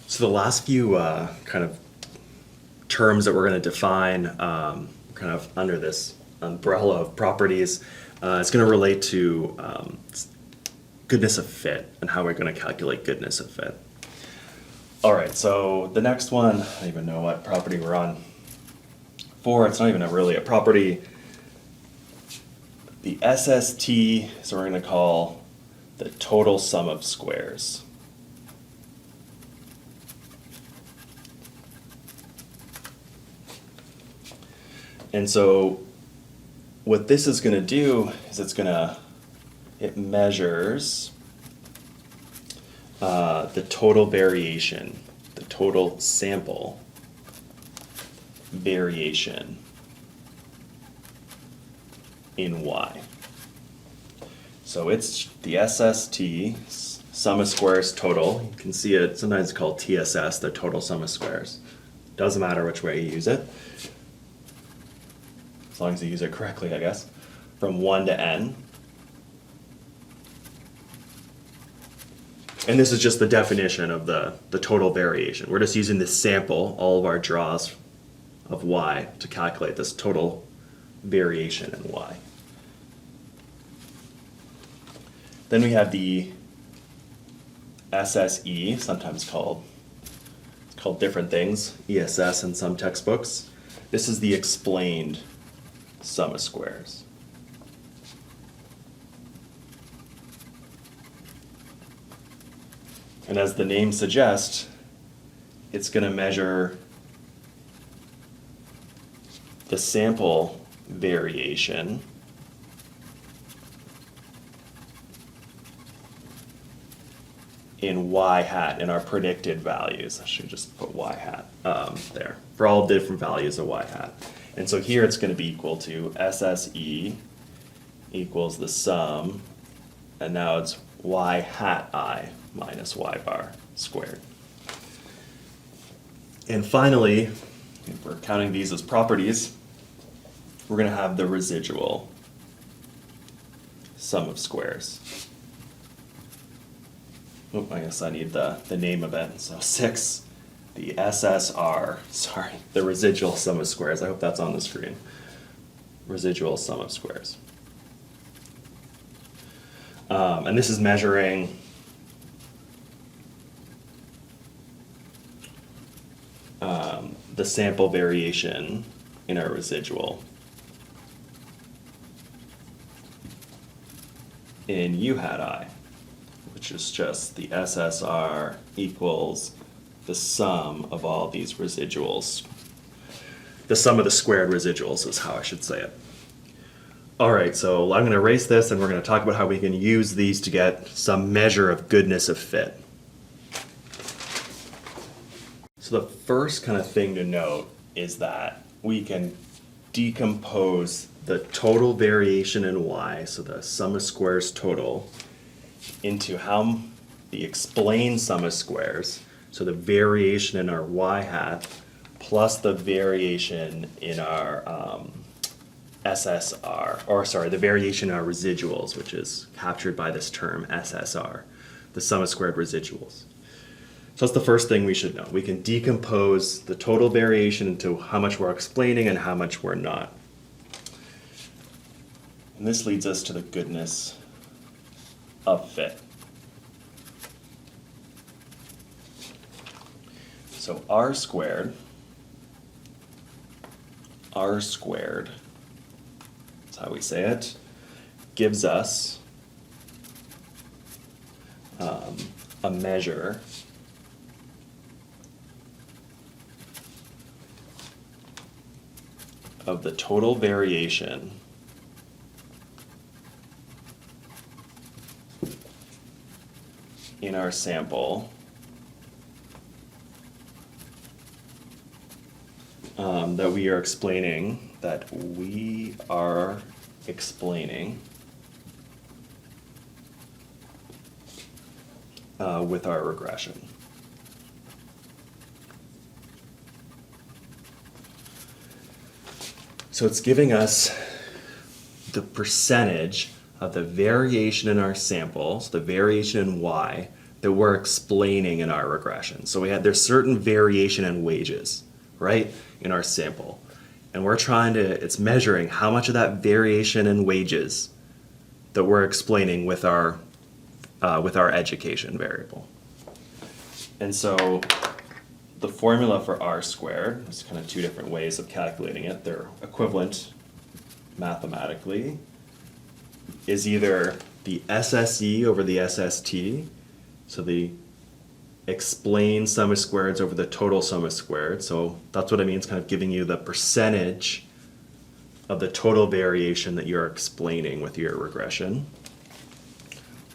So the last few kind of terms that we're going to define kind of under this umbrella of properties, it's going to relate to goodness of fit and how we're going to calculate goodness of fit. All right, so the next one, I don't even know what property we're on for. It's not even really a property. The SST, so we're going to call the total sum of squares. And so what this is going to do is it measures the total variation, the total sample variation in Y. So it's the SST, sum of squares total. You can see it, sometimes it's called TSS, the total sum of squares. Doesn't matter which way you use it, as long as you use it correctly, I guess, from 1 to n. And this is just the definition of the total variation. We're just using this sample, all of our draws of Y, to calculate this total variation in Y. Then we have the SSE, sometimes called different things, ESS in some textbooks. This is the explained sum of squares. And as the name suggests, it's going to measure the sample variation in Y hat, in our predicted values. I should just put Y hat there, for all different values of Y hat. And so here it's going to be equal to SSE equals the sum, and now it's Y hat I minus Y bar squared. And finally, if we're counting these as properties, we're going to have the residual sum of squares. Oh, I guess I need the name of it. So 6, the the residual sum of squares. I hope that's on the screen. Residual sum of squares. And this is measuring the sample variation in our residual in U hat I, which is just the SSR equals the sum of all these residuals. The sum of the squared residuals is how I should say it. All right, so I'm going to erase this and we're going to talk about how we can use these to get some measure of goodness of fit. So the first kind of thing to note is that we can decompose the total variation in Y, so the sum of squares total, into how the explained sum of squares, so the variation in our Y hat, plus the variation in our the variation in our residuals, which is captured by this term SSR, the sum of squared residuals. So that's the first thing we should know. We can decompose the total variation into how much we're explaining and how much we're not. And this leads us to the goodness of fit. So R squared, that's how we say it, gives us a measure of the total variation in our sample that we are explaining with our regression. So it's giving us the percentage of the variation in our sample, so the variation in Y, that we're explaining in our regression. So there's certain variation in wages, right, in our sample. And it's measuring how much of that variation in wages that we're explaining with our education variable. And so the formula for R squared, there's kind of two different ways of calculating it. They're equivalent mathematically, is either the SSE over the SST, so the explained sum of squareds over the total sum of squared. So that's what I mean. It's kind of giving you the percentage of the total variation that you're explaining with your regression.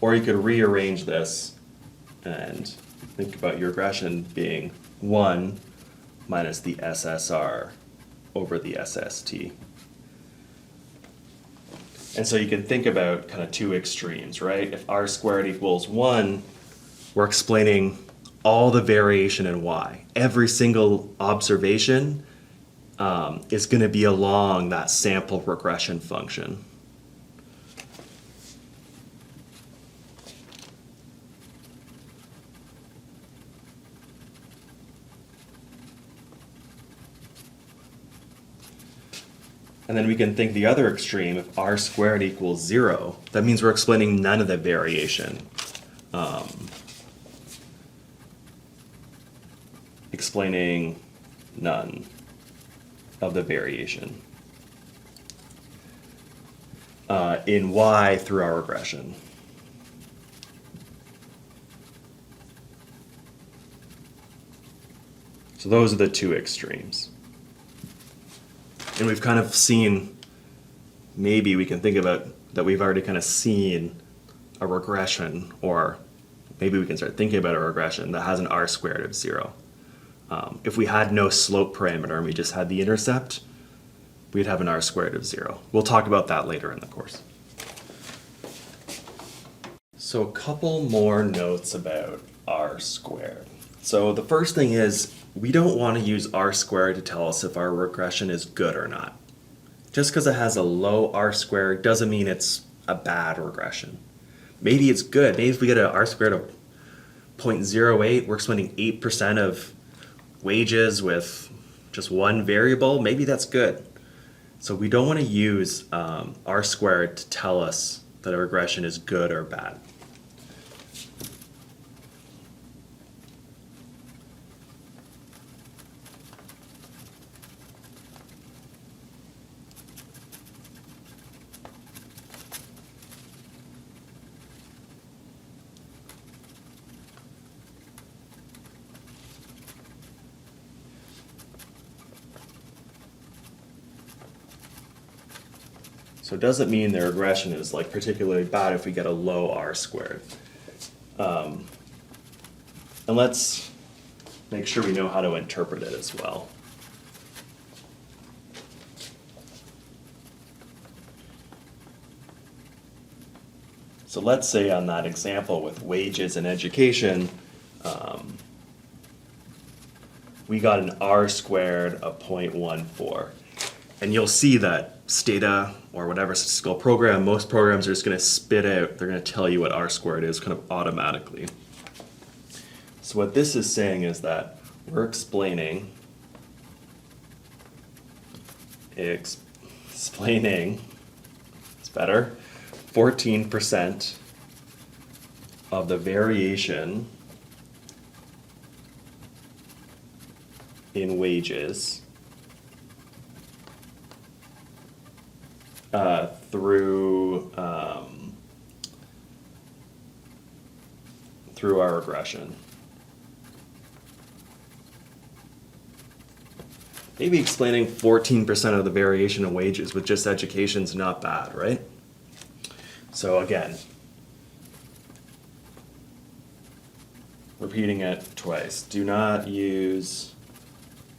Or you could rearrange this and think about your regression being 1 minus the SSR over the SST. And so you can think about kind of two extremes, right? If R squared equals 1, we're explaining all the variation in Y. Every single observation is going to be along that sample regression function. And then we can think the other extreme, if R squared equals 0, that means we're explaining none of the variation. Explaining none of the variation in Y through our regression. So those are the two extremes. And we've kind of seen, maybe we can think about that we've already kind of seen a regression, or maybe we can start thinking about a regression that has an R squared of 0. If we had no slope parameter and we just had the intercept, we'd have an R squared of 0. We'll talk about that later in the course. So a couple more notes about R squared. So the first thing is, we don't want to use R squared to tell us if our regression is good or not. Just because it has a low R squared doesn't mean it's a bad regression. Maybe it's good. Maybe if we get an R squared of 0.08, we're explaining 8% of wages with just one variable, maybe that's good. So we don't want to use R squared to tell us that a regression is good or bad. So it doesn't mean the regression is like particularly bad if we get a low R squared. And let's make sure we know how to interpret it as well. So let's say on that example with wages and education, we got an R squared of 0.14. And you'll see that Stata or whatever statistical program, most programs are just going to spit out, they're going to tell you what R squared is kind of automatically. So what this is saying is that we're explaining, it's better, 14% of the variation in wages through our regression. Maybe explaining 14% of the variation in wages with just education is not bad, right? So again, repeating it twice. Do not use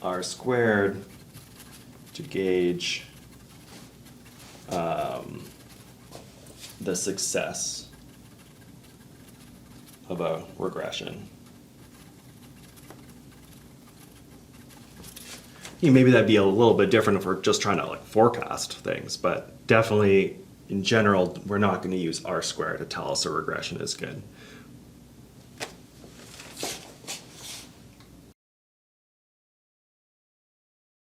R squared to gauge the success of a regression. Maybe that'd be a little bit different if we're just trying to like forecast things, but definitely in general, we're not going to use R squared to tell us a regression is good.